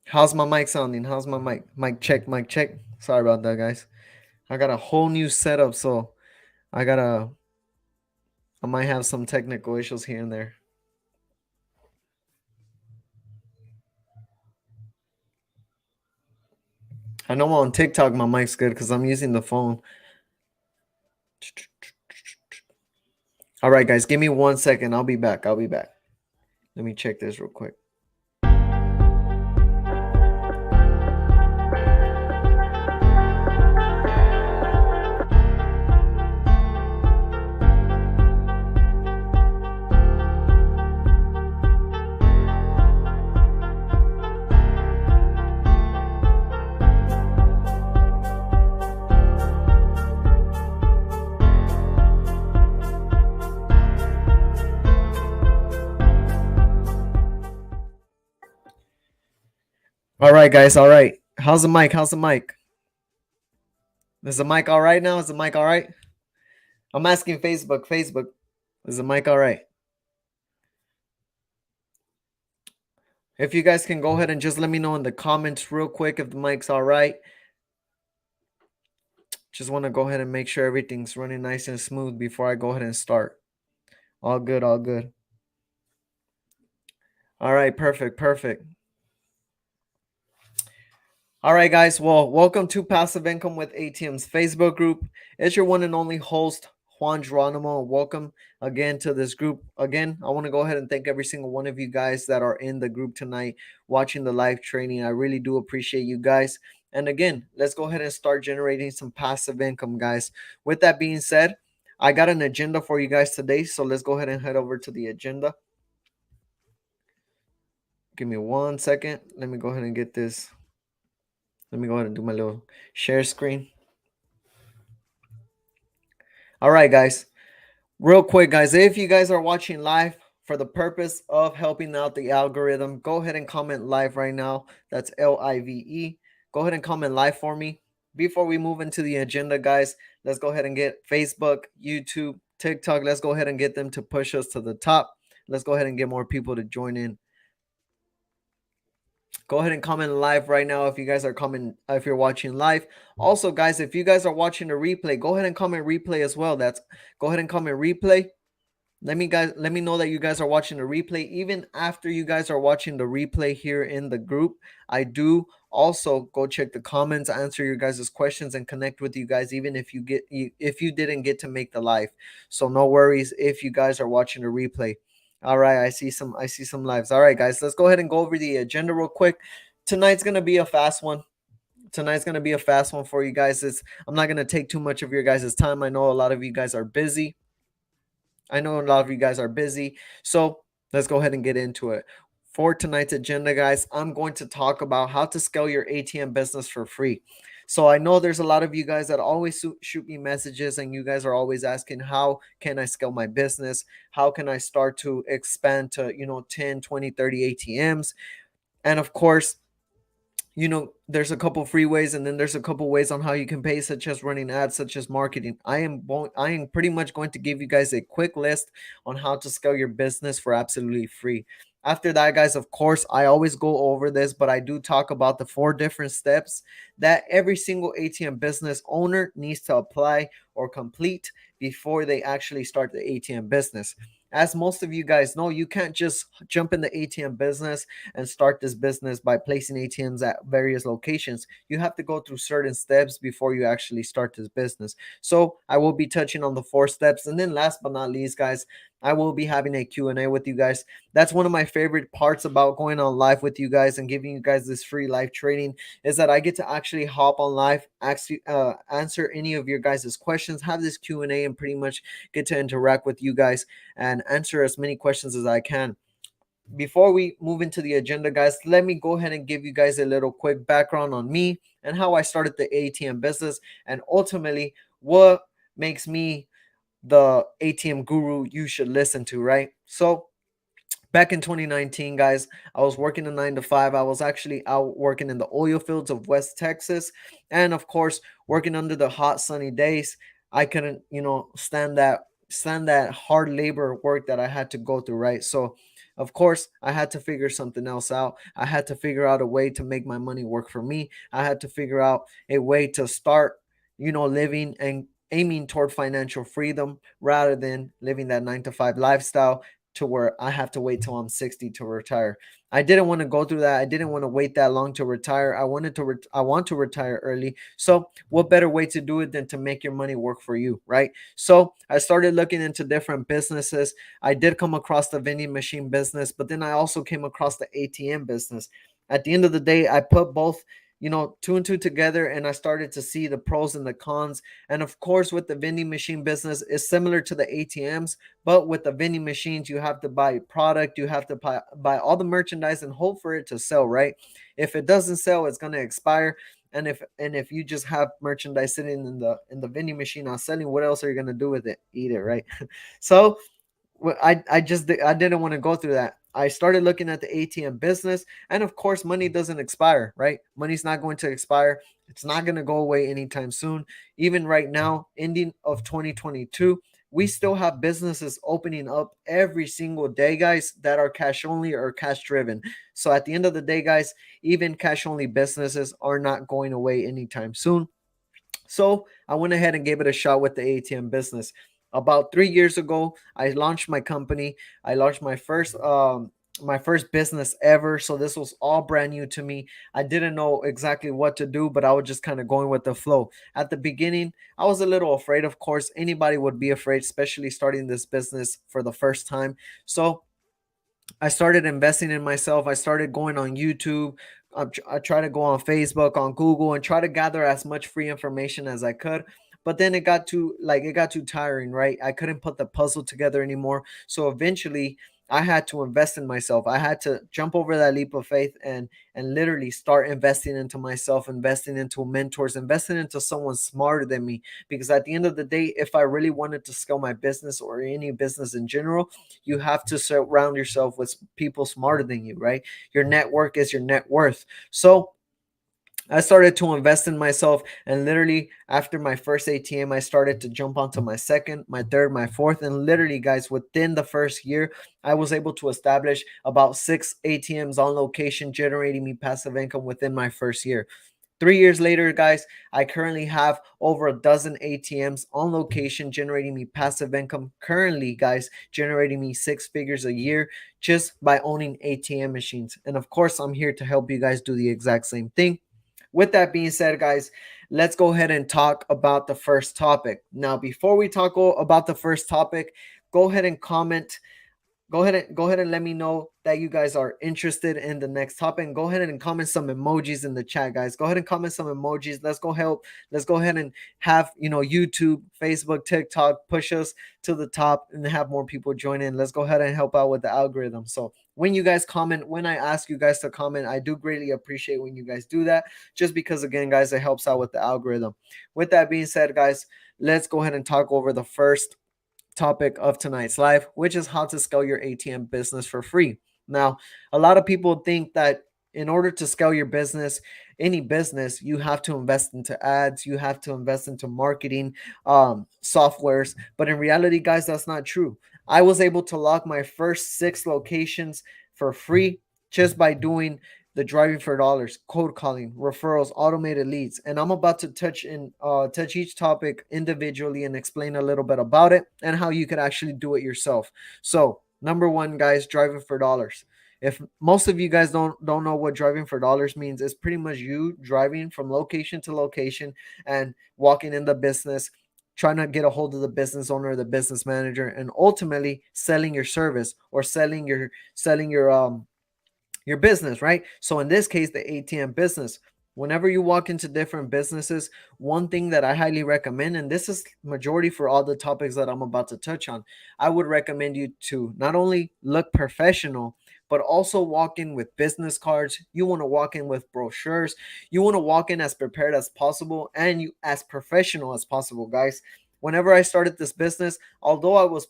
How's my mic sounding? How's my mic? Mic check, mic check. Sorry about that, guys. I got a whole new setup, so I gotta. I might have some technical issues here and there. I know on TikTok my mic's good because I'm using the phone. All right, guys, give me 1 second. I'll be back. I'll be back. Let me check this real quick. All right, guys. All right. How's the mic? How's the mic? Is the mic all right now? Is the mic all right? I'm asking Facebook. Facebook, is the mic all right? If you guys can go ahead and just let me know in the comments real quick if the mic's all right. Just want to go ahead and make sure everything's running nice and smooth before I go ahead and start. All good, all good. All right, perfect, perfect. All right, guys. Well, welcome to Passive Income with ATM's Facebook group. It's your one and only host, Juan Geronimo. Welcome again to this group. Again, I want to go ahead and thank every single one of you guys that are in the group tonight watching the live training. I really do appreciate you guys. And again, let's go ahead and start generating some passive income, guys. With that being said, I got an agenda for you guys today. So let's go ahead and head over to the agenda. Give me 1 second. Let me go ahead and get this. Let me go ahead and do my little share screen. All right, guys. Real quick, guys, if you guys are watching live for the purpose of helping out the algorithm, go ahead and comment live right now. That's LIVE. Go ahead and comment live for me. Before we move into the agenda, guys, let's go ahead and get Facebook, YouTube, TikTok. Let's go ahead and get them to push us to the top. Let's go ahead and get more people to join in. Go ahead and comment live right now if you guys are if you're watching live. Also, guys, if you guys are watching a replay, go ahead and comment replay as well. Go ahead and comment replay. Let me know that you guys are watching the replay. Even after you guys are watching the replay here in the group, I do also go check the comments, answer your guys' questions, and connect with you guys, even if you didn't get to make the live. So no worries if you guys are watching the replay. All right, I see some lives. All right, guys, let's go ahead and go over the agenda real quick. Tonight's gonna be a fast one. Tonight's gonna be a fast one for you guys. I'm not gonna take too much of your guys' time. I know a lot of you guys are busy. So let's go ahead and get into it. For tonight's agenda, guys, I'm going to talk about how to scale your ATM business for free. So I know there's a lot of you guys that always shoot me messages, and you guys are always asking, how can I scale my business? How can I start to expand to 10, 20, 30 ATMs? And of course, there's a couple free ways, and then there's a couple ways on how you can pay, such as running ads, such as marketing. I am pretty much going to give you guys a quick list on how to scale your business for absolutely free. After that, guys, of course, I always go over this, but I do talk about the 4 different steps that every single ATM business owner needs to apply or complete before they actually start the ATM business. As most of you guys know, you can't just jump in the ATM business and start this business by placing ATMs at various locations. You have to go through certain steps before you actually start this business. So I will be touching on the 4 steps. And then last but not least, guys, I will be having a Q&A with you guys. That's one of my favorite parts about going on live with you guys and giving you guys this free live training, is that I get to actually hop on live, actually answer any of your guys' questions, have this Q&A, and pretty much get to interact with you guys and answer as many questions as I can. Before we move into the agenda, guys, let me go ahead and give you guys a little quick background on me and how I started the ATM business, and ultimately what makes me the ATM guru you should listen to, right? So back in 2019, guys, I was working a 9 to 5. I was actually out working in the oil fields of West Texas, and of course, working under the hot sunny days. I couldn't, stand that hard labor work that I had to go through, right? So Of course, I had to figure something else out. I had to figure out a way to make my money work for me. I had to figure out a way to start, living and aiming toward financial freedom rather than living that 9 to 5 lifestyle to where I have to wait till I'm 60 to retire. I didn't want to go through that. I didn't want to wait that long to retire. I want to retire early. So, what better way to do it than to make your money work for you, right? So, I started looking into different businesses. I did come across the vending machine business, but then I also came across the ATM business. At the end of the day, I put both, two and two together, and I started to see the pros and the cons. And of course, with the vending machine business, it's similar to the ATMs, but with the vending machines, you have to buy product, you have to buy all the merchandise and hope for it to sell, right? If it doesn't sell, it's gonna expire. And if you just have merchandise sitting in the vending machine not selling, what else are you gonna do with it? Eat it, right? So I didn't want to go through that. I started looking at the ATM business, and of course, money doesn't expire, right? Money's not going to expire. It's not going to go away anytime soon. Even right now, ending of 2022, we still have businesses opening up every single day, guys, that are cash only or cash driven. So at the end of the day, guys, even cash only businesses are not going away anytime soon. So I went ahead and gave it a shot with the ATM business. About 3 years ago, I launched my company. I launched my first business ever. So this was all brand new to me. I didn't know exactly what to do, but I was just kind of going with the flow. At the beginning, I was a little afraid. Of course, anybody would be afraid, especially starting this business for the first time. So I started investing in myself. I started going on YouTube. I try to go on Facebook, on Google, and try to gather as much free information as I could. But then it got too tiring, right? I couldn't put the puzzle together anymore. So eventually, I had to invest in myself. I had to jump over that leap of faith and literally start investing into myself, investing into mentors, investing into someone smarter than me. Because at the end of the day, if I really wanted to scale my business or any business in general, you have to surround yourself with people smarter than you, right? Your network is your net worth. So I started to invest in myself, and literally after my first ATM, I started to jump onto my second, my third, my fourth, and literally, guys, within the first year, I was able to establish about 6 ATMs on location, generating me passive income within my first year. 3 years later, guys, I currently have over a dozen ATMs on location generating me passive income. Currently, guys, generating me 6 figures a year just by owning ATM machines. And of course, I'm here to help you guys do the exact same thing. With that being said, guys, let's go ahead and talk about the first topic. Now, before we talk about the first topic, go ahead and comment. Go ahead and let me know that you guys are interested in the next topic, and go ahead and comment some emojis in the chat, guys. Go ahead and comment some emojis. Let's go ahead and have, YouTube, Facebook, TikTok push us to the top and have more people join in. Let's go ahead and help out with the algorithm. So when you guys comment, when I ask you guys to comment, I do greatly appreciate when you guys do that, just because, again, guys, it helps out with the algorithm. With that being said, guys, let's go ahead and talk over the first topic of tonight's live, which is how to scale your ATM business for free. Now, a lot of people think that in order to scale your business, any business, you have to invest into ads, you have to invest into marketing softwares. But in reality, guys, that's not true. I was able to lock my first 6 locations for free just by doing the driving for dollars, cold calling, referrals, automated leads. And I'm about to touch each topic individually and explain a little bit about it and how you could actually do it yourself. So, number one, guys, driving for dollars. If most of you guys don't know what driving for dollars means, it's pretty much you driving from location to location and walking in the business, trying to get a hold of the business owner, the business manager, and ultimately selling your service or selling your business, right? So in this case, the ATM business. Whenever you walk into different businesses, one thing that I highly recommend, and this is majority for all the topics that I'm about to touch on, I would recommend you to not only look professional, but also walk in with business cards. You want to walk in with brochures. You want to walk in as prepared as possible and you as professional as possible, guys. Whenever I started this business, although I was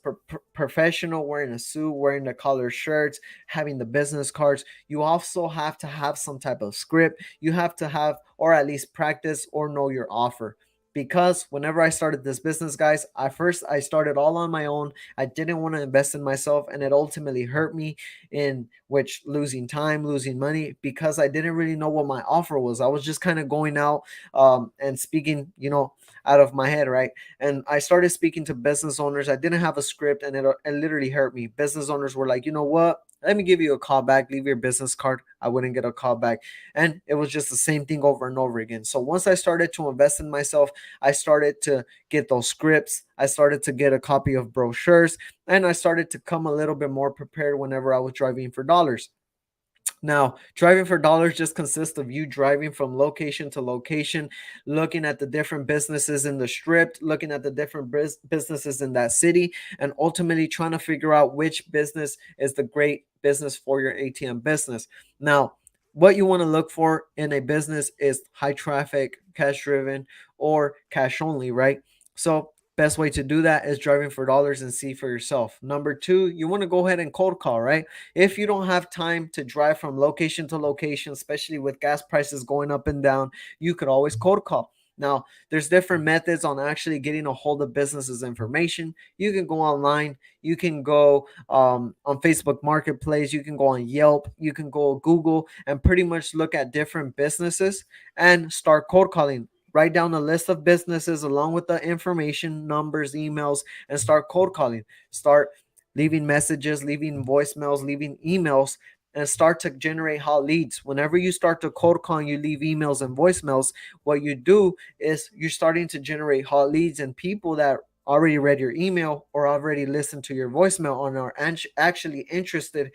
professional, wearing a suit, wearing the collared shirts, having the business cards, you also have to have some type of script. You have to have, or at least practice or know your offer. because whenever I started this business, guys, I started all on my own. I didn't want to invest in myself, and it ultimately hurt me in which losing time, losing money, because I didn't really know what my offer was. I was just kind of going out and speaking, out of my head, right? And I started speaking to business owners. I didn't have a script, and it literally hurt me. Business owners were like, you know what? Let me give you a call back. Leave your business card. I wouldn't get a call back. And it was just the same thing over and over again. So once I started to invest in myself, I started to get those scripts. I started to get a copy of brochures, and I started to come a little bit more prepared whenever I was driving for dollars. Now, driving for dollars just consists of you driving from location to location, looking at the different businesses in the strip, looking at the different businesses in that city, and ultimately trying to figure out which business is the great business for your ATM business. Now, what you want to look for in a business is high traffic, cash driven, or cash only, right? So, best way to do that is driving for dollars and see for yourself. Number two, you want to go ahead and cold call, right? If you don't have time to drive from location to location, especially with gas prices going up and down, you could always cold call. Now, there's different methods on actually getting a hold of businesses information. You can go online. You can go on Facebook Marketplace. You can go on Yelp. You can go Google and pretty much look at different businesses and start cold calling. Write down a list of businesses along with the information, numbers, emails, and start cold calling. Start leaving messages, leaving voicemails, leaving emails, and start to generate hot leads. Whenever you start to cold call and you leave emails and voicemails, what you do is you're starting to generate hot leads, and people that already read your email or already listened to your voicemail and are actually interested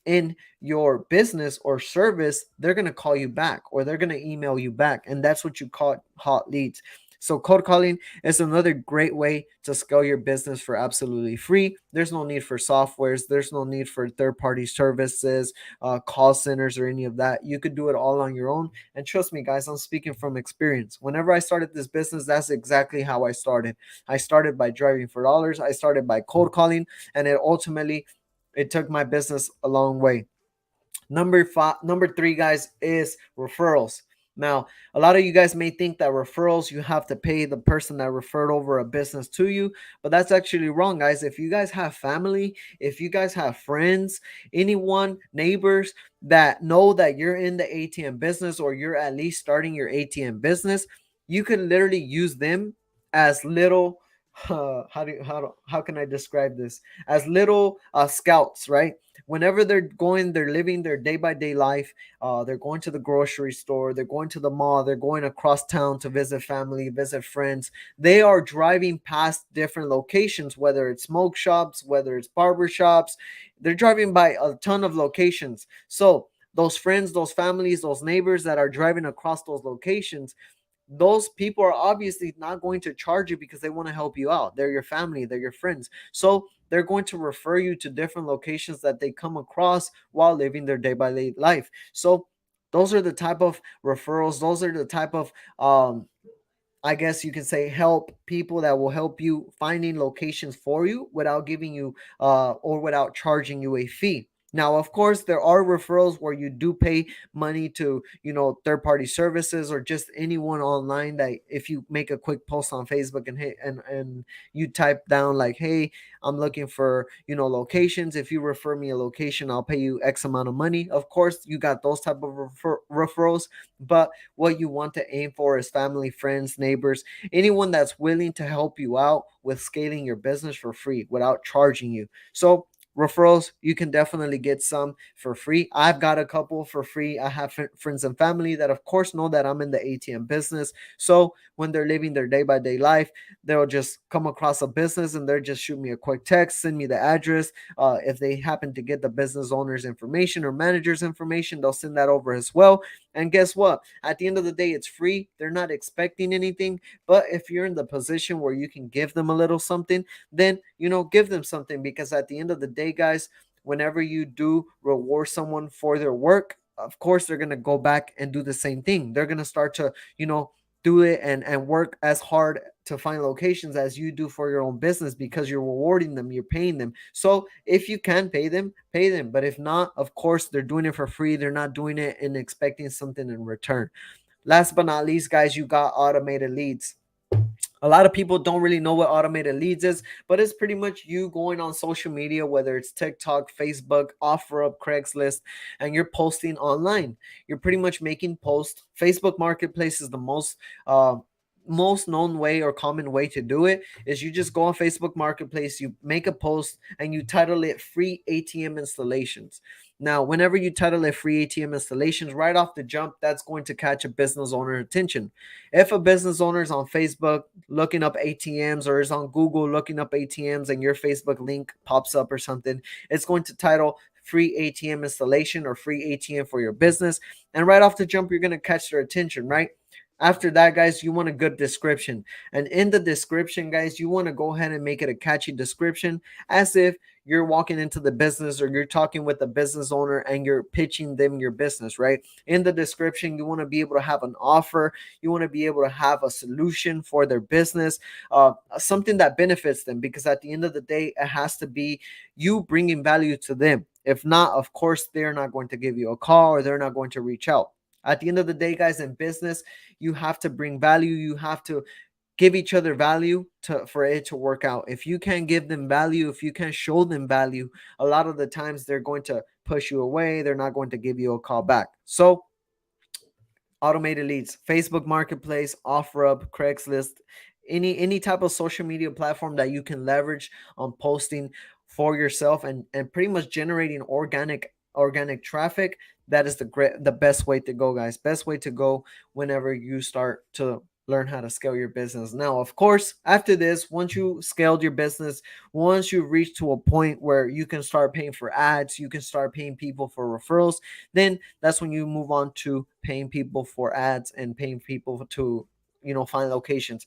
in your business or service, they're going to call you back or they're going to email you back. And that's what you call hot leads. So cold calling is another great way to scale your business for absolutely free. There's no need for softwares. There's no need for third-party services, call centers, or any of that. You could do it all on your own. And trust me, guys, I'm speaking from experience. Whenever I started this business, that's exactly how I started. I started by driving for dollars. I started by cold calling, and it took my business a long way. Number three, guys, is referrals. Now, a lot of you guys may think that referrals, you have to pay the person that referred over a business to you, but that's actually wrong, guys. If you guys have family, if you guys have friends, anyone, neighbors that know that you're in the ATM business or you're at least starting your ATM business, you can literally use them as little how can I describe this? As little scouts, right? Whenever they're living their day by day life. They're going to the grocery store, they're going to the mall, they're going across town to visit family, visit friends. They are driving past different locations, whether it's smoke shops, whether it's barber shops. They're driving by a ton of locations. So those friends, those families, those neighbors that are driving across those locations, those people are obviously not going to charge you because they want to help you out. They're your family, they're your friends. So they're going to refer you to different locations that they come across while living their day by day life. So those are the type of referrals, those are the type of I guess you can say help people that will help you finding locations for you without giving you or without charging you a fee. Now, of course, there are referrals where you do pay money to, third party services or just anyone online that if you make a quick post on Facebook and hey, and you type down like, hey, I'm looking for, locations. If you refer me a location, I'll pay you X amount of money. Of course, you got those type of referrals, but what you want to aim for is family, friends, neighbors, anyone that's willing to help you out with scaling your business for free without charging you. So referrals, you can definitely get some for free. I've got a couple for free. I have friends and family that of course know that I'm in the ATM business. So when they're living their day by day life, they'll just come across a business and they'll just shoot me a quick text, send me the address. If they happen to get the business owner's information or manager's information, they'll send that over as well. And guess what? At the end of the day, it's free. They're not expecting anything. But if you're in the position where you can give them a little something, then, give them something, because at the end of the day, guys, whenever you do reward someone for their work, of course, they're going to go back and do the same thing. They're going to start to, do it and work as hard to find locations as you do for your own business, because you're rewarding them, you're paying them. So if you can pay them, pay them. But if not, of course, they're doing it for free. They're not doing it and expecting something in return. Last but not least, guys, you got automated leads. A lot of people don't really know what automated leads is, but it's pretty much you going on social media, whether it's TikTok, Facebook, OfferUp, Craigslist, and you're posting online. You're pretty much making posts. Facebook Marketplace is the most known way or common way to do it. Is you just go on Facebook Marketplace, you make a post, and you title it free ATM installations. Now, whenever you title it free ATM installations, right off the jump, that's going to catch a business owner attention. If a business owner is on Facebook looking up ATMs, or is on Google looking up ATMs, and your Facebook link pops up or something, it's going to title free ATM installation or free ATM for your business. And right off the jump, you're going to catch their attention, right? After that, guys, you want a good description. And in the description, guys, you want to go ahead and make it a catchy description, as if you're walking into the business or you're talking with a business owner and you're pitching them your business, right? In the description, you want to be able to have an offer. You want to be able to have a solution for their business, something that benefits them, because at the end of the day, it has to be you bringing value to them. If not, of course, they're not going to give you a call or they're not going to reach out. At the end of the day, guys, in business, you have to bring value. You have to give each other value for it to work out. If you can't give them value, if you can't show them value, a lot of the times they're going to push you away. They're not going to give you a call back. So automated leads, Facebook Marketplace, OfferUp, Craigslist, any type of social media platform that you can leverage on posting for yourself, and pretty much generating organic traffic. That is the best way to go, guys. Best way to go whenever you start to learn how to scale your business. Now, of course, after this, once you scaled your business, once you reach to a point where you can start paying for ads, you can start paying people for referrals, then that's when you move on to paying people for ads and paying people to, find locations,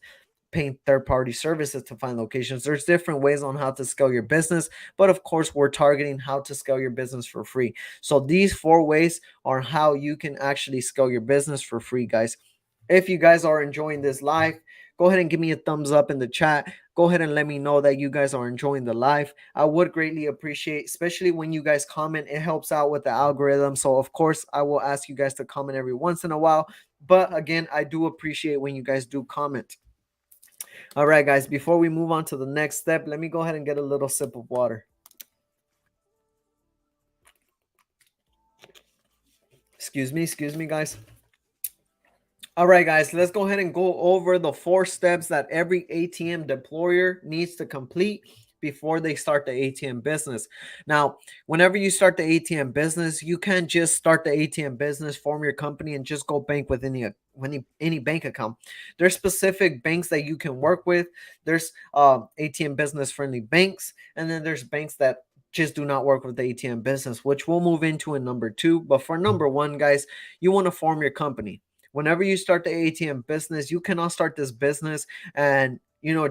paying third-party services to find locations. There's different ways on how to scale your business, but of course, we're targeting how to scale your business for free. So these 4 ways are how you can actually scale your business for free, guys. If you guys are enjoying this live, go ahead and give me a thumbs up in the chat. Go ahead and let me know that you guys are enjoying the live. I would greatly appreciate, especially when you guys comment. It helps out with the algorithm. So, of course, I will ask you guys to comment every once in a while. But again, I do appreciate when you guys do comment. All right, guys, before we move on to the next step, let me go ahead and get a little sip of water. Excuse me, guys. All right, guys, let's go ahead and go over the 4 steps that every ATM deployer needs to complete before they start the ATM business. Now, whenever you start the ATM business, you can't just start the ATM business, form your company, and just go bank with any bank account. There's specific banks that you can work with. There's ATM business friendly banks, and then there's banks that just do not work with the ATM business, which we'll move into in number 2. But for number 1, guys, you want to form your company. Whenever you start the ATM business, you cannot start this business and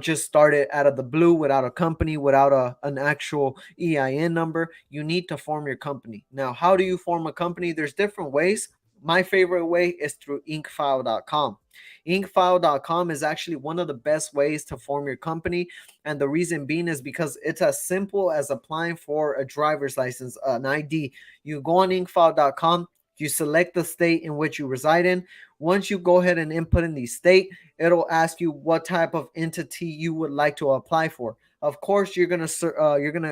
just start it out of the blue without a company, without an actual EIN number. You need to form your company. Now, how do you form a company? There's different ways. My favorite way is through inkfile.com. Inkfile.com is actually one of the best ways to form your company. And the reason being is because it's as simple as applying for a driver's license, an ID. You go on inkfile.com, you select the state in which you reside in. Once you go ahead and input in the state, it'll ask you what type of entity you would like to apply for. Of course, you're gonna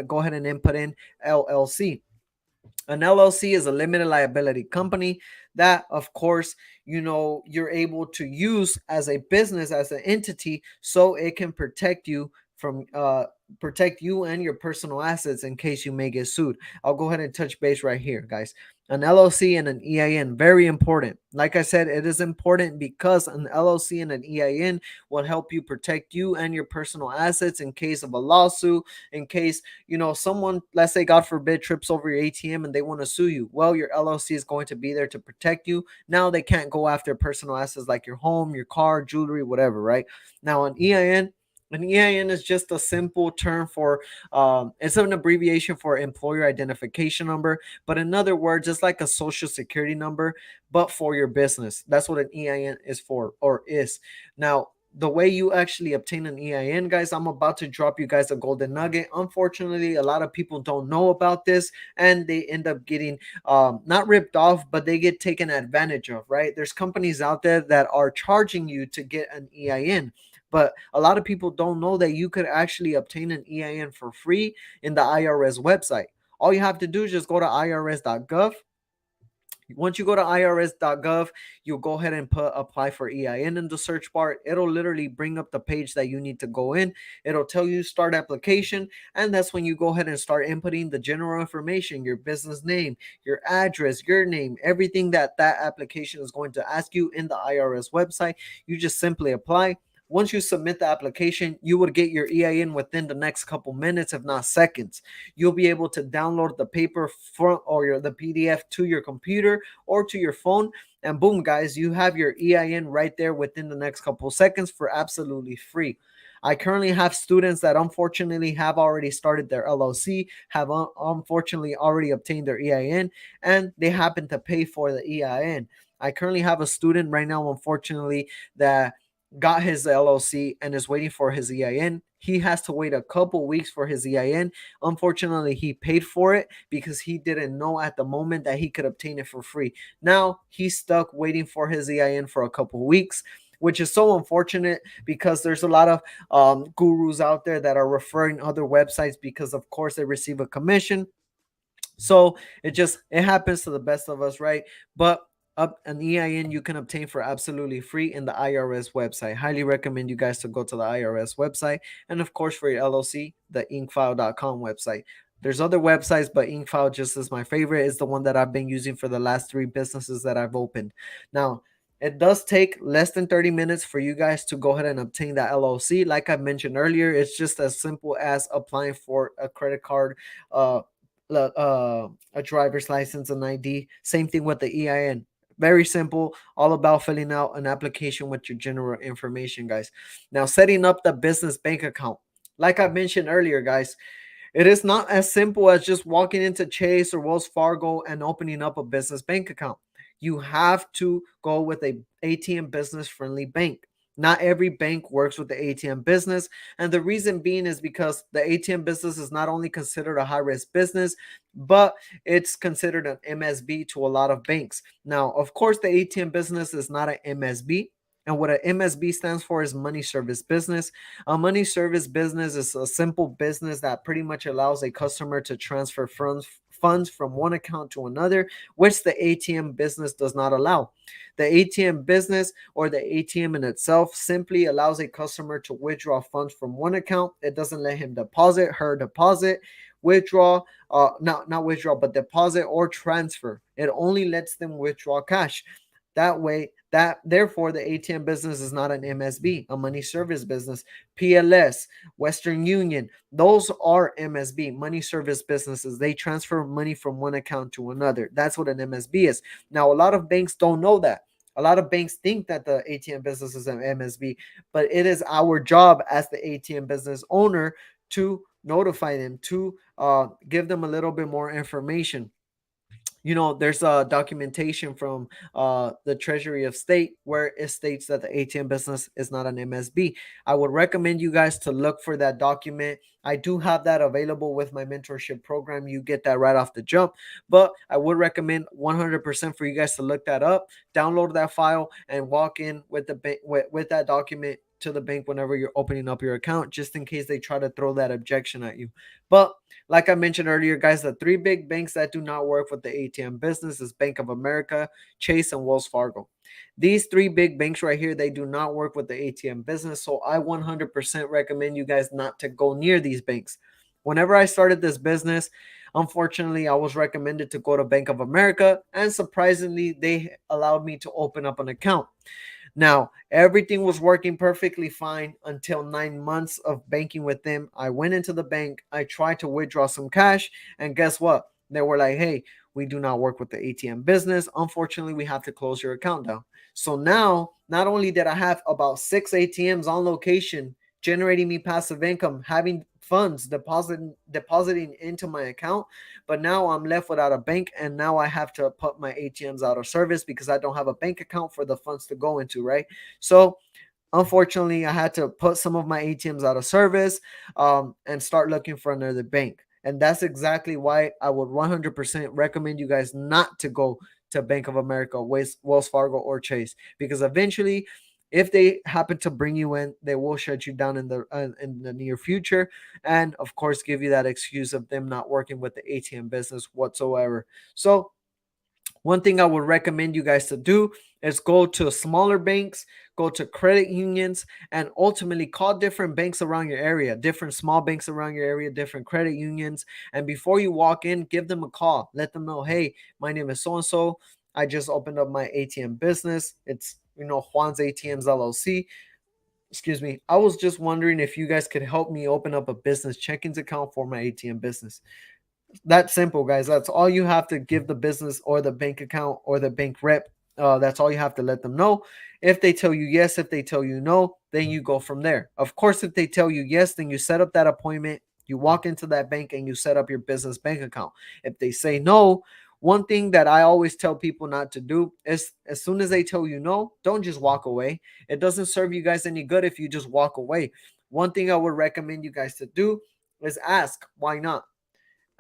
go ahead and input in LLC. An LLC is a limited liability company that, of course, you're able to use as a business, as an entity, so it can protect you from protect you and your personal assets in case you may get sued. I'll go ahead and touch base right here, guys. An LLC and an EIN, very important. Like I said, it is important because an LLC and an EIN will help you protect you and your personal assets in case of a lawsuit, in case, someone, let's say, God forbid, trips over your ATM and they want to sue you. Well, your LLC is going to be there to protect you. Now they can't go after personal assets like your home, your car, jewelry, whatever, right? Now, an EIN is just a simple term for, it's an abbreviation for employer identification number. But in other words, it's like a social security number, but for your business. That's what an EIN is for, or is. Now, the way you actually obtain an EIN, guys, I'm about to drop you guys a golden nugget. Unfortunately, a lot of people don't know about this, and they end up getting not ripped off, but they get taken advantage of, right? There's companies out there that are charging you to get an EIN. But a lot of people don't know that you could actually obtain an EIN for free in the IRS website. All you have to do is just go to irs.gov. Once you go to irs.gov, you'll go ahead and put apply for EIN in the search bar. It'll literally bring up the page that you need to go in. It'll tell you start application, and that's when you go ahead and start inputting the general information, your business name, your address, your name, everything that that application is going to ask you in the IRS website. You just simply apply. Once you submit the application, you would get your EIN within the next couple minutes, if not seconds. You'll be able to download the paper from or the PDF to your computer or to your phone, and boom, guys, you have your EIN right there within the next couple seconds for absolutely free. I currently have students that unfortunately have already started their LLC, have unfortunately already obtained their EIN, and they happen to pay for the EIN. I currently have a student right now, unfortunately, that got his LLC and is waiting for his EIN. He has to wait a couple weeks for his EIN. Unfortunately, he paid for it because he didn't know at the moment that he could obtain it for free. Now he's stuck waiting for his EIN for a couple weeks, which is so unfortunate because there's a lot of gurus out there that are referring other websites because, of course, they receive a commission. So it happens to the best of us, right? But up an EIN you can obtain for absolutely free in the IRS website. Highly recommend you guys to go to the IRS website. And of course, for your LLC, the inkfile.com website. There's other websites, but Inkfile just is my favorite. It's the one that I've been using for the last 3 businesses that I've opened. Now, it does take less than 30 minutes for you guys to go ahead and obtain that LLC. Like I mentioned earlier, it's just as simple as applying for a credit card, a driver's license, an ID. Same thing with the EIN. Very simple, all about filling out an application with your general information, guys. Now, setting up the business bank account. Like I mentioned earlier, guys, it is not as simple as just walking into Chase or Wells Fargo and opening up a business bank account. You have to go with a ATM business friendly bank. Not every bank works with the ATM business. And the reason being is because the ATM business is not only considered a high risk business, but it's considered an MSB to a lot of banks. Now, of course, the ATM business is not an MSB. And what an MSB stands for is money service business. A money service business is a simple business that pretty much allows a customer to transfer funds from one account to another, which the ATM business does not allow. The ATM business or the ATM in itself simply allows a customer to withdraw funds from one account. It doesn't let him deposit, her deposit, withdraw, not withdraw, but deposit or transfer. It only lets them withdraw cash. That way, that therefore the ATM business is not an MSB, a money service business. PLS, Western Union, those are MSB, money service businesses. They transfer money from one account to another. That's what an MSB is. Now, a lot of banks don't know that. A lot of banks think that the ATM business is an MSB, but it is our job as the ATM business owner to notify them, to give them a little bit more information. There's a documentation from the Treasury of State where it states that the ATM business is not an MSB. I would recommend you guys to look for that document. I do have that available with my mentorship program. You get that right off the jump, but I would recommend 100% for you guys to look that up, download that file, and walk in with the bank with that document to the bank whenever you're opening up your account, just in case they try to throw that objection at you. But like I mentioned earlier, guys, the 3 big banks that do not work with the ATM business is Bank of America, Chase, and Wells Fargo. These 3 big banks right here, they do not work with the ATM business. So I 100% recommend you guys not to go near these banks. Whenever I started this business, unfortunately, I was recommended to go to Bank of America, and surprisingly, they allowed me to open up an account. Now, everything was working perfectly fine until 9 months of banking with them. I went into the bank, I tried to withdraw some cash, and guess what? They were like, hey, we do not work with the ATM business. Unfortunately, we have to close your account down. So now, not only did I have about 6 ATMs on location generating me passive income, having funds depositing into my account, but now I'm left without a bank, and now I have to put my ATMs out of service because I don't have a bank account for the funds to go into, right? So unfortunately, I had to put some of my ATMs out of service, and start looking for another bank. And that's exactly why I would 100% recommend you guys not to go to Bank of America, Wells Fargo, or Chase, because eventually If they happen to bring you in, they will shut you down in the near future, and of course give you that excuse of them not working with the ATM business whatsoever. So one thing I would recommend you guys to do is go to smaller banks, go to credit unions, and ultimately call different banks around your area, different small banks around your area, different credit unions. And before you walk in, give them a call. Let them know, hey, my name is so and so. I just opened up my ATM business. It's, Juan's ATMs LLC. Excuse me. I was just wondering if you guys could help me open up a business checkings account for my ATM business. That simple, guys. That's all you have to give the business or the bank account or the bank rep. That's all you have to let them know. If they tell you yes, if they tell you no, then you go from there. Of course, if they tell you yes, then you set up that appointment. You walk into that bank and you set up your business bank account. If they say no, one thing that I always tell people not to do is as soon as they tell you no, don't just walk away. It doesn't serve you guys any good if you just walk away. One thing I would recommend you guys to do is ask, why not?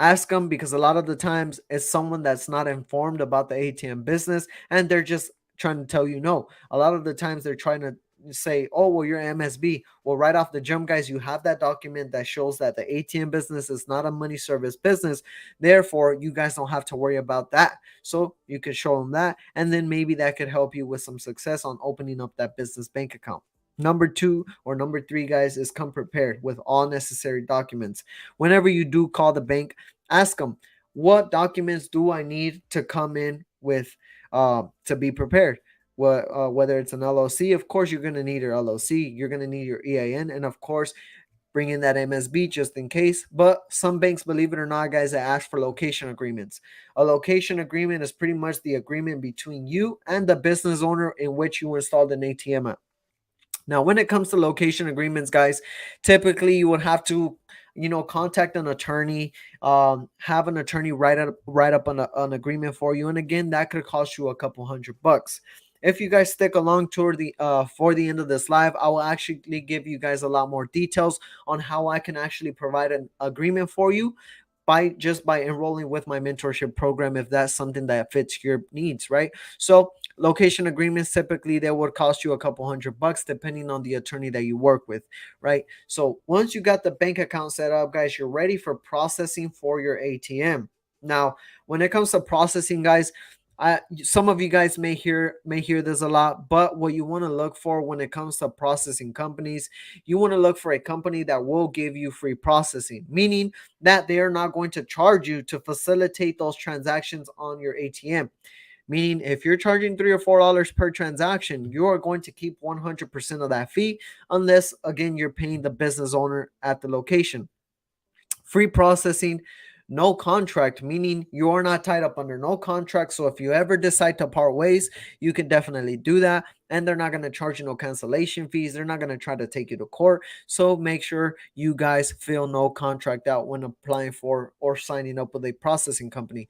Ask them, because a lot of the times it's someone that's not informed about the ATM business and they're just trying to tell you no. A lot of the times they're trying to say, oh, well, you're MSB. Well, right off the jump, guys, you have that document that shows that the ATM business is not a money service business. Therefore, you guys don't have to worry about that. So you could show them that, and then maybe that could help you with some success on opening up that business bank account. Number two or number three, guys, is come prepared with all necessary documents. Whenever you do call the bank, ask them, what documents do I need to come in with to be prepared? Whether it's an LLC, of course, you're going to need your LLC, you're going to need your EIN, and of course, bring in that MSB just in case. But some banks, believe it or not, guys, they ask for location agreements. A location agreement is pretty much the agreement between you and the business owner in which you installed an ATM at. Now, when it comes to location agreements, guys, typically you would have to, contact an attorney, have an attorney write up an agreement for you, and again, that could cost you a couple $100. If you guys stick along toward the for the end of this live, I will actually give you guys a lot more details on how I can actually provide an agreement for you by enrolling with my mentorship program, if that's something that fits your needs, right? So location agreements, typically they would cost you a couple $100 depending on the attorney that you work with, right? So once you got the bank account set up, guys, you're ready for processing for your ATM. Now, when it comes to processing, guys, some of you guys may hear this a lot, but what you want to look for when it comes to processing companies, you want to look for a company that will give you free processing, meaning that they are not going to charge you to facilitate those transactions on your ATM. Meaning, if you're charging $3 or $4 per transaction, you are going to keep 100% of that fee, unless, again, you're paying the business owner at the location. Free processing, no contract, meaning you are not tied up under no contract. So if you ever decide to part ways, you can definitely do that. And they're not going to charge you no cancellation fees. They're not going to try to take you to court. So make sure you guys fill no contract out when applying for or signing up with a processing company.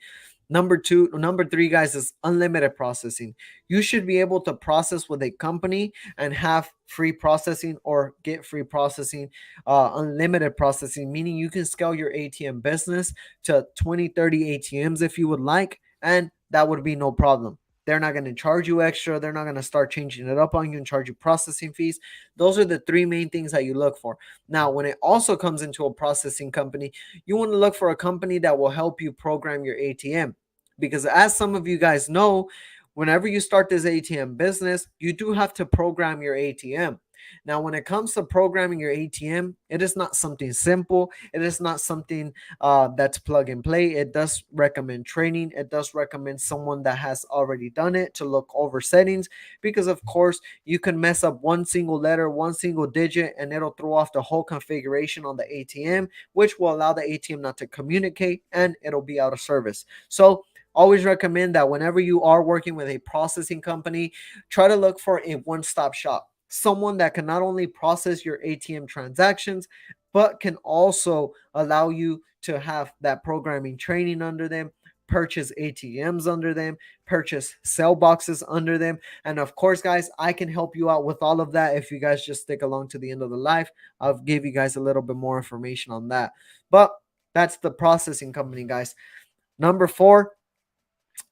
Number three, guys, is unlimited processing. You should be able to process with a company and have free processing or get free processing, unlimited processing, meaning you can scale your ATM business to 20, 30 ATMs if you would like, and that would be no problem. They're not going to charge you extra. They're not going to start changing it up on you and charge you processing fees. Those are the three main things that you look for. Now, when it also comes into a processing company, you want to look for a company that will help you program your ATM. Because as some of you guys know, whenever you start this ATM business, you do have to program your ATM. Now, when it comes to programming your ATM, it is not something simple. It is not something that's plug and play. It does recommend training. It does recommend someone that has already done it to look over settings, because, of course, you can mess up one single letter, one single digit, and it'll throw off the whole configuration on the ATM, which will allow the ATM not to communicate, and it'll be out of service. So always recommend that whenever you are working with a processing company, try to look for a one-stop shop. Someone that can not only process your ATM transactions, but can also allow you to have that programming training under them, purchase ATMs under them, purchase sell boxes under them. And of course, guys, I can help you out with all of that if you guys just stick along to the end of the live. I'll give you guys a little bit more information on that. But that's the processing company, guys. Number four,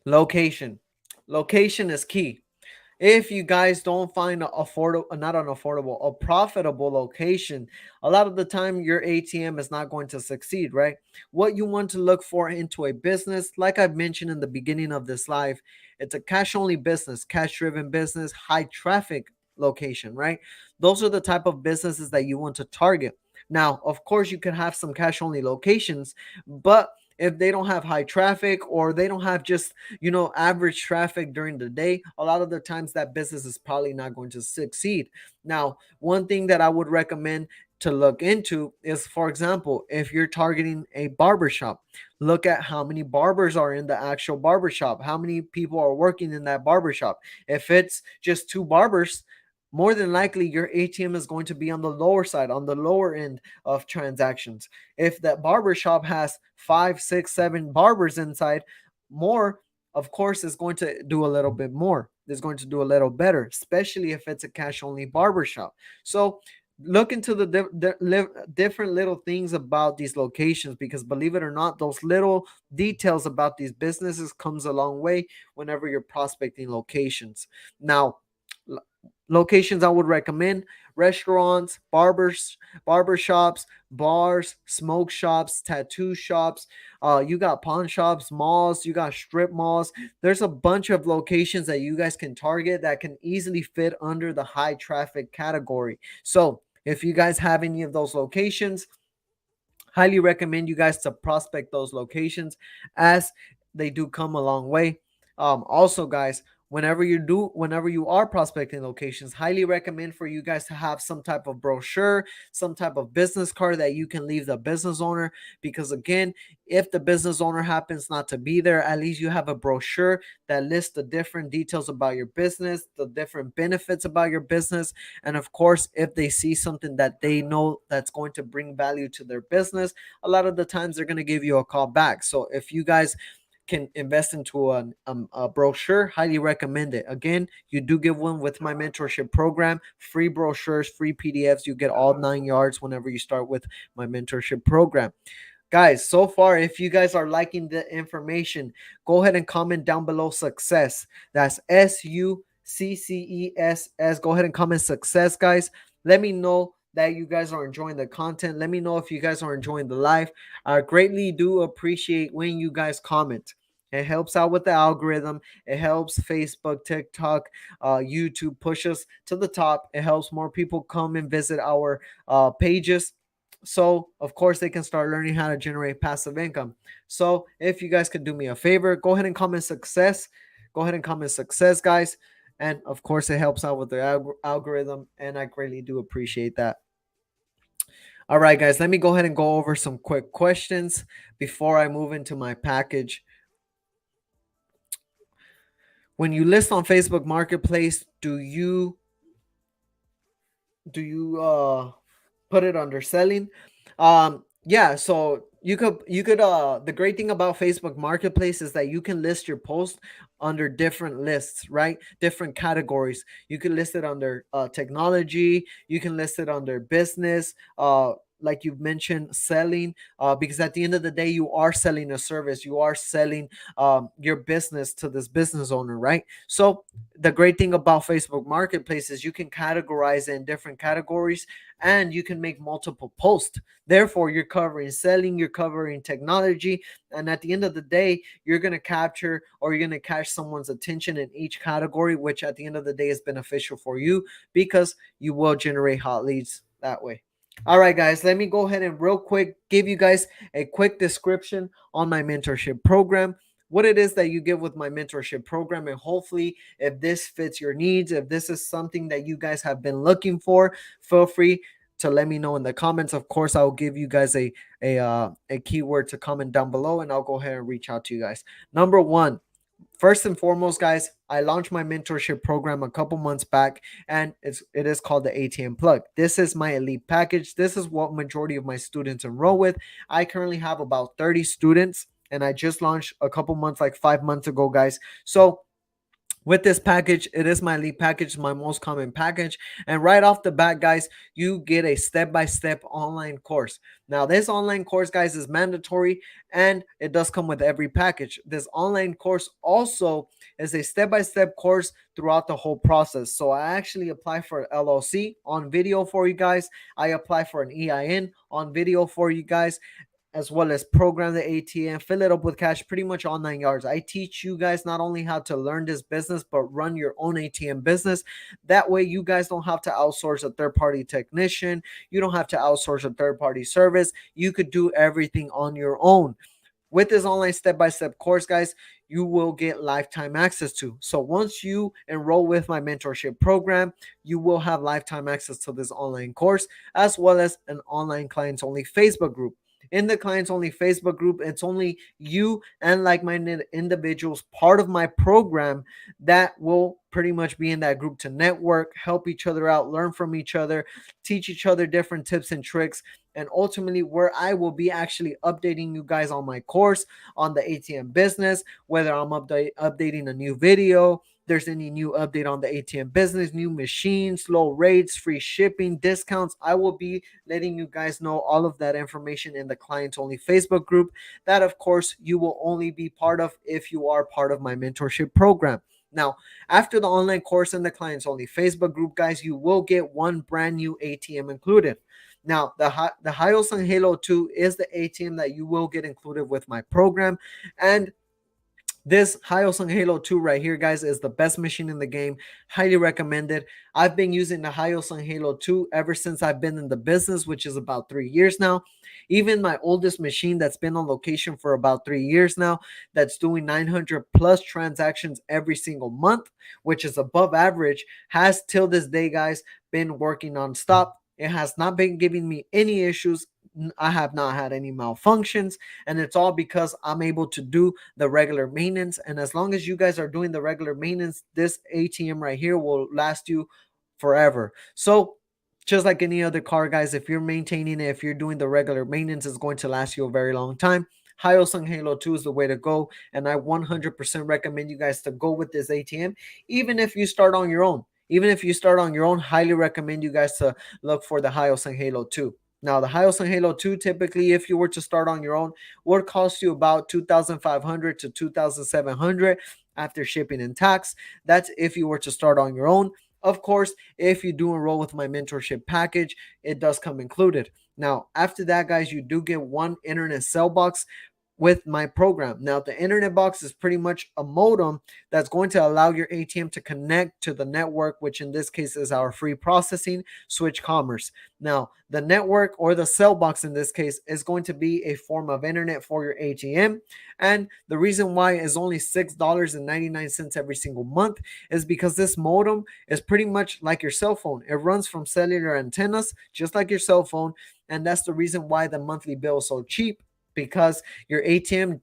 location. Location is key. if you guys don't find a affordable, not an affordable, a profitable location, a lot of the time your ATM is not going to succeed, right? What you want to look for into a business, like I've mentioned in the beginning of this live, it's a cash only business, cash driven business, high traffic location, right? Those are the type of businesses that you want to target. Now, of course, you can have some cash only locations, but if they don't have high traffic, or they don't have just, average traffic during the day, a lot of the times that business is probably not going to succeed. Now, one thing that I would recommend to look into is, for example, if you're targeting a barbershop, look at how many barbers are in the actual barbershop, how many people are working in that barbershop. If it's just two barbers, more than likely your ATM is going to be on the lower side, on the lower end of transactions. If that barber shop has 5, 6, 7 barbers inside, more, of course, is going to do a little bit more. Is going to do a little better, especially if it's a cash only barber shop. So look into the different little things about these locations, because believe it or not, those little details about these businesses comes a long way whenever you're prospecting locations. Now, locations I would recommend: restaurants, barber shops, bars, smoke shops, tattoo shops. You got pawn shops, malls, you got strip malls. There's a bunch of locations that you guys can target that can easily fit under the high traffic category. So if you guys have any of those locations, highly recommend you guys to prospect those locations, as they do come a long way. Also, guys, whenever you are prospecting locations, highly recommend for you guys to have some type of brochure, some type of business card that you can leave the business owner. Because again, if the business owner happens not to be there, at least you have a brochure that lists the different details about your business, the different benefits about your business. And of course, if they see something that they know that's going to bring value to their business, a lot of the times they're going to give you a call back. So if you guys can invest into a brochure, highly recommend it. Again, you do get one with my mentorship program: free brochures, free PDFs. You get all 9 yards whenever you start with my mentorship program. Guys, so far, if you guys are liking the information, go ahead and comment down below success. That's SUCCESS. Go ahead and comment success, guys. Let me know that you guys are enjoying the content. Let me know if you guys are enjoying the live. I greatly do appreciate when you guys comment. It helps out with the algorithm. It helps Facebook, TikTok, YouTube push us to the top. It helps more people come and visit our pages. So, of course, they can start learning how to generate passive income. So, if you guys could do me a favor, go ahead and comment success. Go ahead and comment success, guys. And of course, it helps out with the algorithm. And I greatly do appreciate that. All right, guys, let me go ahead and go over some quick questions before I move into my package. When you list on Facebook Marketplace, do you put it under selling? Yeah, so you could the great thing about Facebook Marketplace is that you can list your post under different lists, right? Different categories. You can list it under technology, you can list it under business, like you've mentioned, selling, because at the end of the day, you are selling a service, you are selling your business to this business owner, right? So the great thing about Facebook Marketplace is you can categorize it in different categories, and you can make multiple posts. Therefore, you're covering selling, you're covering technology, and at the end of the day, you're going to capture, or you're going to catch someone's attention in each category, which at the end of the day is beneficial for you, because you will generate hot leads that way. All right, guys, let me go ahead and real quick give you guys a quick description on my mentorship program, what it is that you get with my mentorship program. And hopefully, if this fits your needs, if this is something that you guys have been looking for, feel free to let me know in the comments. Of course, I'll give you guys a keyword to comment down below, and I'll go ahead and reach out to you guys. Number one, first and foremost, guys, I launched my mentorship program a couple months back, and it is called the ATM Plug. This is my elite package. This is what majority of my students enroll with. I currently have about 30 students, and I just launched a couple months, like 5 months ago, guys. So With this package, it is my lead package, my most common package. And right off the bat, guys, you get a step-by-step online course. Now, this online course, guys, is mandatory and it does come with every package. This online course also is a step-by-step course throughout the whole process. So I actually apply for an LLC on video for you guys. I apply for an EIN on video for you guys, as well as program the ATM, fill it up with cash, pretty much all 9 yards. I teach you guys not only how to learn this business, but run your own ATM business. That way, you guys don't have to outsource a third party technician. You don't have to outsource a third party service. You could do everything on your own. With this online step-by-step course, guys, you will get lifetime access to. So once you enroll with my mentorship program, you will have lifetime access to this online course, as well as an online clients only Facebook group. In the clients only Facebook group, it's only you and like-minded individuals part of my program that will pretty much be in that group to network, help each other out, learn from each other, teach each other different tips and tricks, and ultimately where I will be actually updating you guys on my course on the ATM business, whether I'm updating a new video, there's any new update on the ATM business, new machines, low rates, free shipping, discounts. I will be letting you guys know all of that information in the clients only Facebook group that of course you will only be part of if you are part of my mentorship program. Now, after the online course and the clients only Facebook group, guys, you will get one brand new ATM included. Now, the Hyosun Halo 2 is the ATM that you will get included with my program. And this Hyosun Halo 2 right here, guys, is the best machine in the game. Highly recommended. I've been using the Hyosun Halo 2 ever since I've been in the business, which is about 3 years now. Even my oldest machine that's been on location for about 3 years now, that's doing 900 plus transactions every single month, which is above average, has till this day, guys, been working nonstop. It has not been giving me any issues. I have not had any malfunctions, and it's all because I'm able to do the regular maintenance. And as long as you guys are doing the regular maintenance, this ATM right here will last you forever. So just like any other car, guys, if you're maintaining it, if you're doing the regular maintenance, it's going to last you a very long time. Hyosun Halo 2 is the way to go, and I 100% recommend you guys to go with this ATM, even if you start on your own. Even if you start on your own, highly recommend you guys to look for the Hyosun Halo 2. Now, the Hyosun Halo 2, typically, if you were to start on your own, would cost you about $2,500 to $2,700 after shipping and tax. That's if you were to start on your own. Of course, if you do enroll with my mentorship package, it does come included. Now, after that, guys, you do get one internet cell box with my program. Now, the internet box is pretty much a modem that's going to allow your ATM to connect to the network, which in this case is our free processing switch commerce. Now, the network or the cell box in this case is going to be a form of internet for your ATM. And the reason why is only $6.99 every single month is because this modem is pretty much like your cell phone. It runs from cellular antennas, just like your cell phone. And that's the reason why the monthly bill is so cheap, because your ATM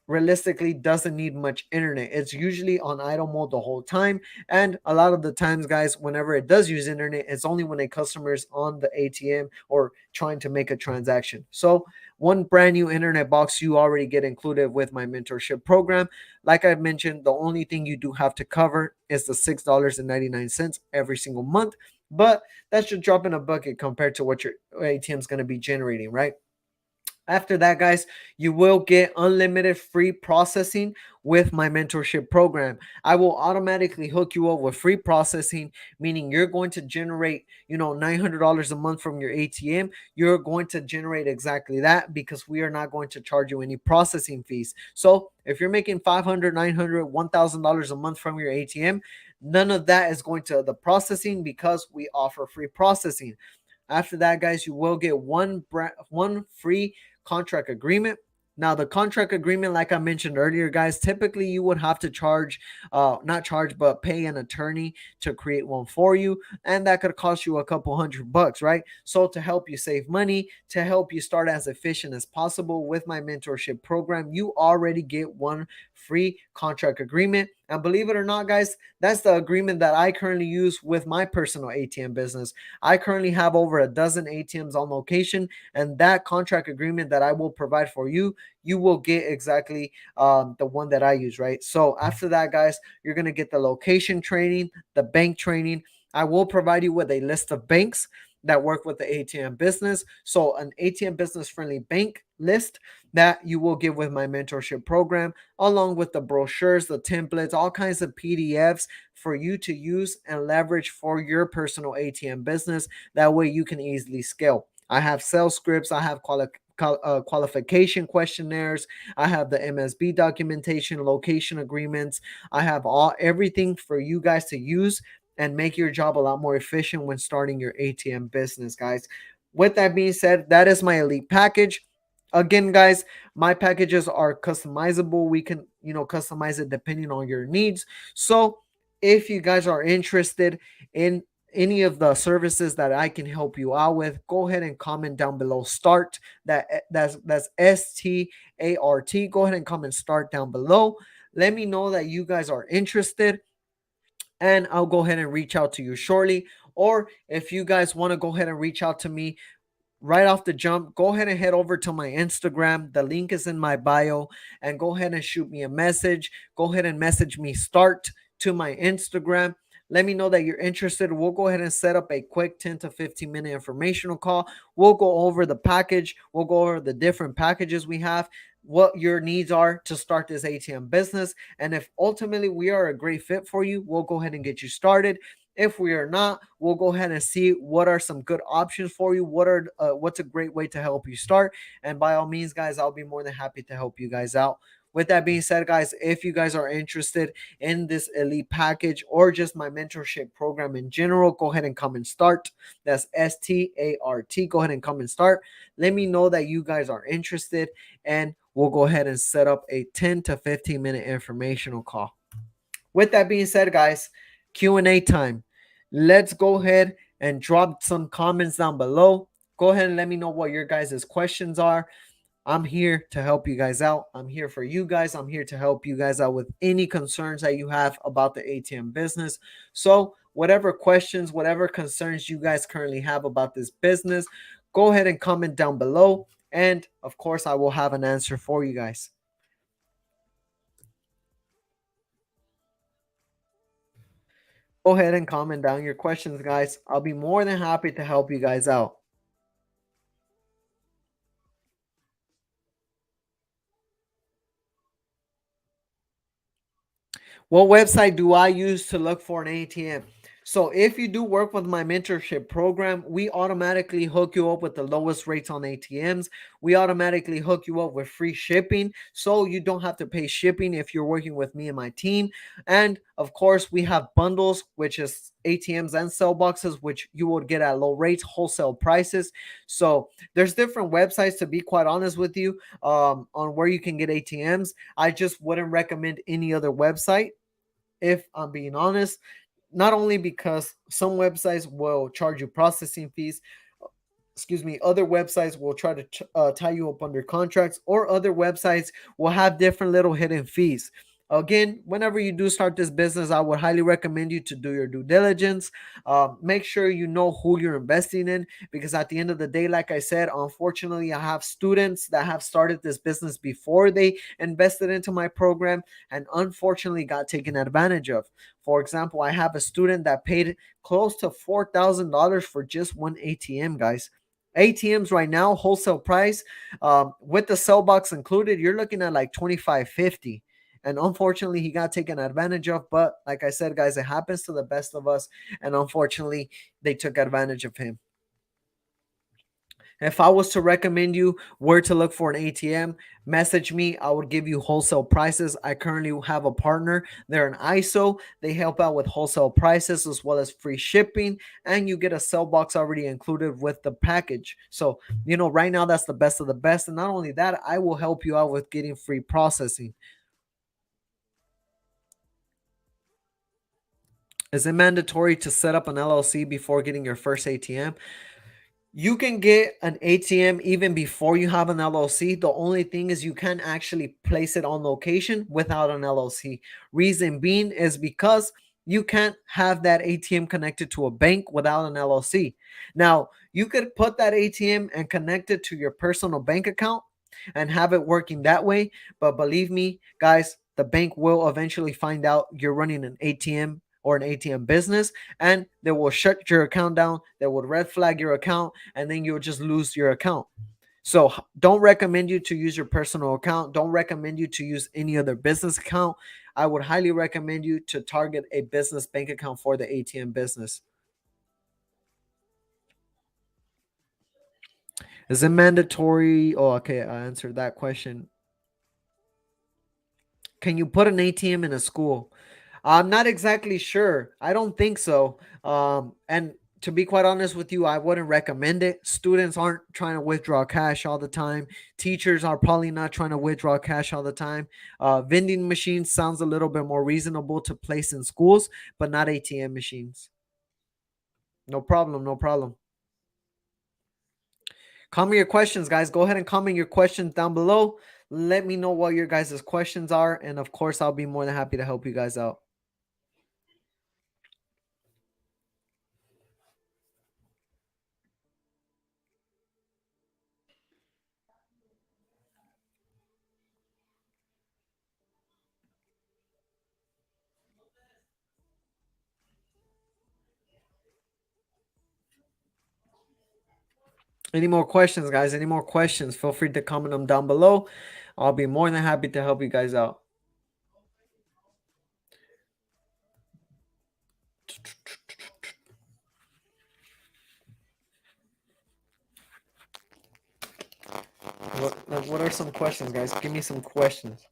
realistically doesn't need much internet. It's usually on idle mode the whole time. And a lot of the times, guys, whenever it does use internet, it's only when a customer is on the ATM or trying to make a transaction. So one brand new internet box you already get included with my mentorship program. Like I mentioned, the only thing you do have to cover is the $6.99 every single month. But that should drop in a bucket compared to what your ATM is going to be generating, right? After that, guys, you will get unlimited free processing with my mentorship program. I will automatically hook you up with free processing, meaning you're going to generate, $900 a month from your ATM. You're going to generate exactly that because we are not going to charge you any processing fees. So if you're making $500, $900, $1,000 a month from your ATM, none of that is going to the processing because we offer free processing. After that, guys, you will get one free contract agreement. Now, the contract agreement, like I mentioned earlier, guys, typically you would have to not charge, but pay an attorney to create one for you. And that could cost you a couple $100, right? So to help you save money, to help you start as efficient as possible with my mentorship program, you already get one free contract agreement. And believe it or not, guys, that's the agreement that I currently use with my personal ATM business. I currently have over a dozen ATMs on location, and that contract agreement that I will provide for you, you will get exactly the one that I use, right? So after that, guys, you're going to get the location training, the bank training. I will provide you with a list of banks that work with the ATM business. So an ATM business friendly bank list that you will get with my mentorship program, along with the brochures, the templates, all kinds of PDFs for you to use and leverage for your personal ATM business. That way you can easily scale. I have sales scripts, I have qualification questionnaires, I have the MSB documentation, location agreements. I have everything for you guys to use and make your job a lot more efficient when starting your ATM business, guys. With that being said, that is my elite package. Again, guys, my packages are customizable. We can, customize it depending on your needs. So, if you guys are interested in any of the services that I can help you out with, go ahead and comment down below. Start that's START. Go ahead and comment start down below. Let me know that you guys are interested, and I'll go ahead and reach out to you shortly. Or if you guys want to go ahead and reach out to me right off the jump, go ahead and head over to my Instagram. The link is in my bio, and go ahead and shoot me a message. Go ahead and message me start to my Instagram. Let me know that you're interested. We'll go ahead and set up a quick 10 to 15 minute informational call. We'll go over the package. We'll go over the different packages we have, what your needs are to start this ATM business. And if ultimately we are a great fit for you, we'll go ahead and get you started. If we are not, we'll go ahead and see what are some good options for you. What's a great way to help you start? And by all means, guys, I'll be more than happy to help you guys out. With that being said, guys, if you guys are interested in this elite package or just my mentorship program in general, go ahead and come and start. That's START. Go ahead and come and start. Let me know that you guys are interested, and we'll go ahead and set up a 10 to 15 minute informational call. With that being said, guys, Q&A time. Let's go ahead and drop some comments down below. Go ahead and let me know what your guys' questions are. I'm here to help you guys out. I'm here for you guys. I'm here to help you guys out with any concerns that you have about the ATM business. So, whatever questions, whatever concerns you guys currently have about this business, go ahead and comment down below. And of course, I will have an answer for you guys. Go ahead and comment down your questions, guys. I'll be more than happy to help you guys out. What website do I use to look for an ATM? So if you do work with my mentorship program, we automatically hook you up with the lowest rates on ATMs. We automatically hook you up with free shipping, so you don't have to pay shipping if you're working with me and my team. And of course, we have bundles, which is ATMs and sell boxes, which you will get at low rates, wholesale prices. So there's different websites, to be quite honest with you, on where you can get ATMs. I just wouldn't recommend any other website, if I'm being honest. Not only because some websites will charge you processing fees, other websites will try to tie you up under contracts, or other websites will have different little hidden fees. Again, whenever you do start this business, I would highly recommend you to do your due diligence. Make sure you know who you're investing in, because at the end of the day, like I said, unfortunately, I have students that have started this business before they invested into my program, and unfortunately got taken advantage of. For example, I have a student that paid close to $4,000 for just one ATM, guys. ATMs right now, wholesale price, with the sell box included, you're looking at like 25.50. And unfortunately, he got taken advantage of. But like I said, guys, it happens to the best of us. And unfortunately, they took advantage of him. If I was to recommend you where to look for an ATM, message me. I would give you wholesale prices. I currently have a partner. They're an ISO. They help out with wholesale prices as well as free shipping. And you get a sell box already included with the package. So, right now that's the best of the best. And not only that, I will help you out with getting free processing. Is it mandatory to set up an LLC before getting your first ATM? You can get an ATM even before you have an LLC. The only thing is you can't actually place it on location without an LLC. Reason being is because you can't have that ATM connected to a bank without an LLC. Now, you could put that ATM and connect it to your personal bank account and have it working that way. But believe me, guys, the bank will eventually find out you're running an ATM or an ATM business, and they will shut your account down. They will red flag your account, and then you'll just lose your account. So don't recommend you to use your personal account. Don't recommend you to use any other business account. I would highly recommend you to target a business bank account for the ATM business. Is it mandatory? Oh, okay. I answered that question. Can you put an ATM in a school? I'm not exactly sure. I don't think so. And to be quite honest with you, I wouldn't recommend it. Students aren't trying to withdraw cash all the time. Teachers are probably not trying to withdraw cash all the time. Vending machines sounds a little bit more reasonable to place in schools, but not ATM machines. No problem. No problem. Comment your questions, guys. Go ahead and comment your questions down below. Let me know what your guys' questions are. And of course, I'll be more than happy to help you guys out. Any more questions, guys? Any more questions? Feel free to comment them down below. I'll be more than happy to help you guys out. What are some questions, guys? Give me some questions.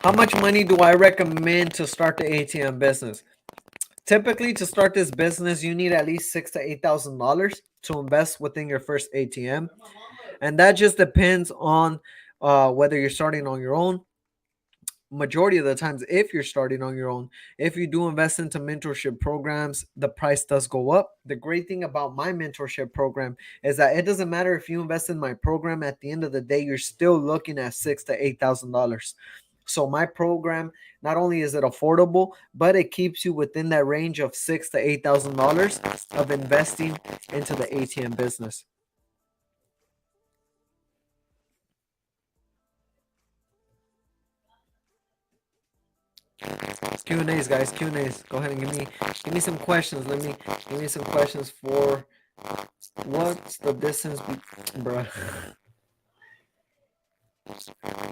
How much money do I recommend to start the ATM business? Typically, to start this business, you need at least $6,000 to $8,000 to invest within your first ATM, and that just depends on whether you're starting on your own. Majority of the times, if you're starting on your own, if you do invest into mentorship programs, the price does go up. The great thing about my mentorship program is that it doesn't matter if you invest in my program. At the end of the day, you're still looking at $6,000 to $8,000. So my program, not only is it affordable, but it keeps you within that range of $6,000 to $8,000 of investing into the ATM business. Q and A's, guys. Q and A's. Go ahead and give me some questions. Let me give me some questions for what's the distance, bruh.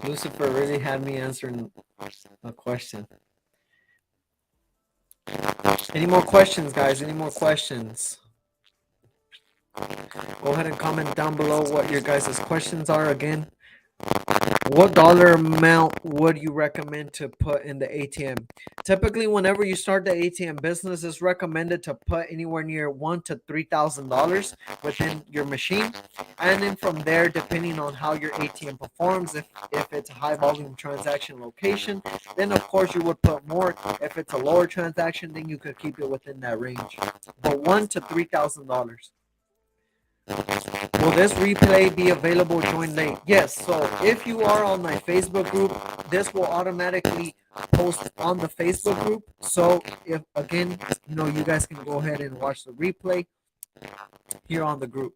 Lucifer really had me answering a question. Any more questions, guys? Any more questions? Go ahead and comment down below what your guys' questions are. Again, what dollar amount would you recommend to put in the ATM? Typically, whenever you start the ATM business, it's recommended to put anywhere near $1,000 to $3,000 within your machine, and then from there, depending on how your ATM performs, if it's a high volume transaction location, then of course you would put more. If it's a lower transaction, then you could keep it within that range. But $1,000 to $3,000. Will this replay be available join late? Yes. So if you are on my Facebook group, this will automatically post on the Facebook group. So if again, you guys can go ahead and watch the replay here on the group.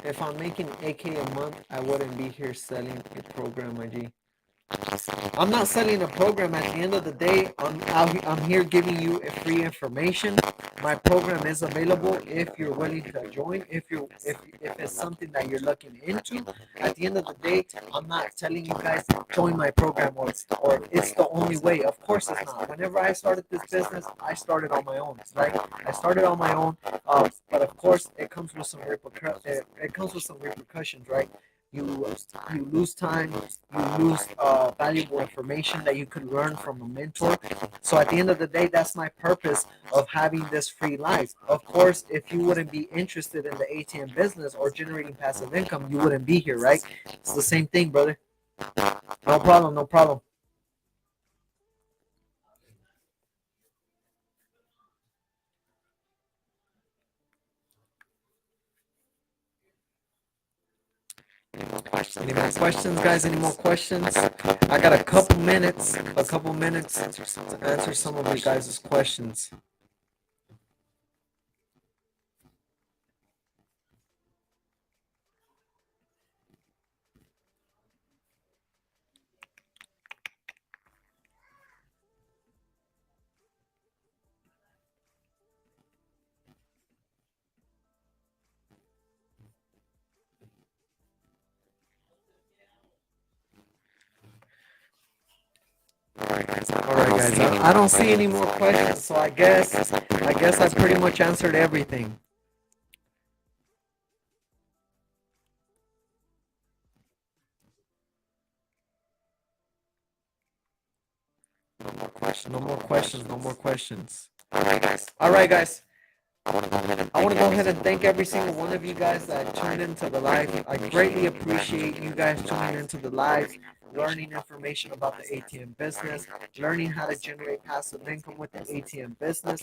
If I'm making 8K a month, I wouldn't be here selling a program ID. I'm not selling a program. At the end of the day, I'm here giving you a free information. My program is available if you're willing to join. If it's something that you're looking into. At the end of the day, I'm not telling you guys to join my program or it's the only way. Of course it's not. Whenever I started this business, I started on my own. Right? I started on my own. But of course, it comes with some repercussions, right? You you lose time, you lose valuable information that you could learn from a mentor. So at the end of the day, that's my purpose of having this free life. Of course, if you wouldn't be interested in the ATM business or generating passive income, you wouldn't be here, right? It's the same thing, brother. No problem, no problem. Any more questions, guys? Any more questions? I got a couple minutes to answer some of you guys' questions. All right, guys. I don't see any more questions, so I guess I pretty much answered everything. No more questions. No more questions. All right, guys. I want to go ahead and thank every single one of you guys that tuned into the live. I greatly appreciate you guys tuning into the live, learning information about the ATM business, learning how to generate passive income with the ATM business.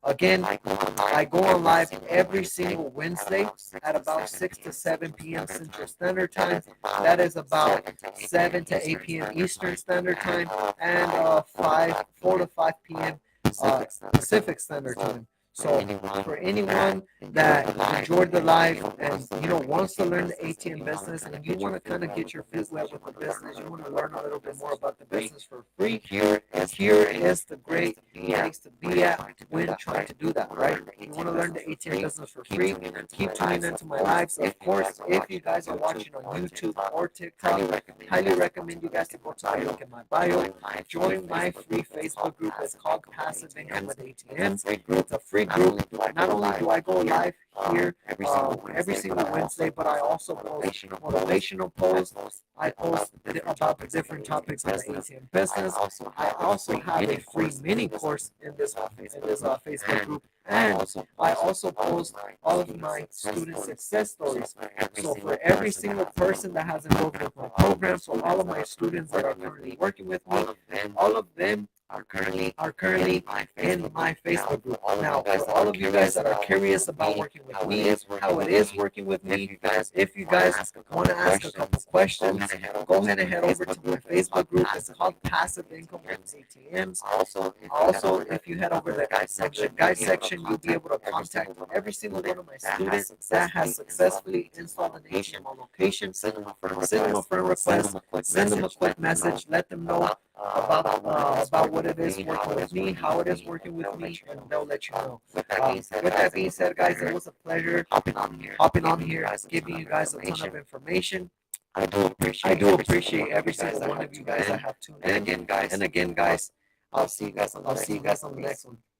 Again, I go on live every single Wednesday at about 6 to 7 p.m. Central Standard Time. That is about 7 to 8 p.m. Eastern Standard Time, and 4 to 5 p.m. Pacific Standard Time. So for anyone that enjoyed the live and wants to learn the ATM business, and you want to kind of get your feet wet with the business, you want to learn a little bit more about the business for free, here is the great place to be at when trying to do that, right? You want to learn the ATM business for free, keep tuning into my lives. Of course, if you guys are watching on YouTube or TikTok, highly recommend you guys to go to the link in my bio, join my free Facebook group. It's called Passive Income with ATMs. It's a free group. Not only do I go live here every single Wednesday, but I also post motivational posts. I post about the different topics on the ATM business. I also have a free mini course in this Facebook group, and I also post all of my student success stories. So for every single person that has enrolled with my program, so all of my students that are currently working with me, all of them are currently in my Facebook group. Now, for all of you guys that are curious about working with me, how it is working with me, if you guys want to ask a couple questions, go ahead and head over to my Facebook group. It's called Passive Income with ATMs. Also, if you head over to the guide section, you'll be able to contact every single one of my students that has successfully installed an ATM on location. Send them a friend request, send them a quick message, let them know about what it is working with me, how it is working with me, and they'll let you know. With that being said, guys, it was a pleasure hopping on here, giving you guys a ton of information. I do appreciate every single one of you guys that have tuned in. And again, guys, I'll see you guys on the next one.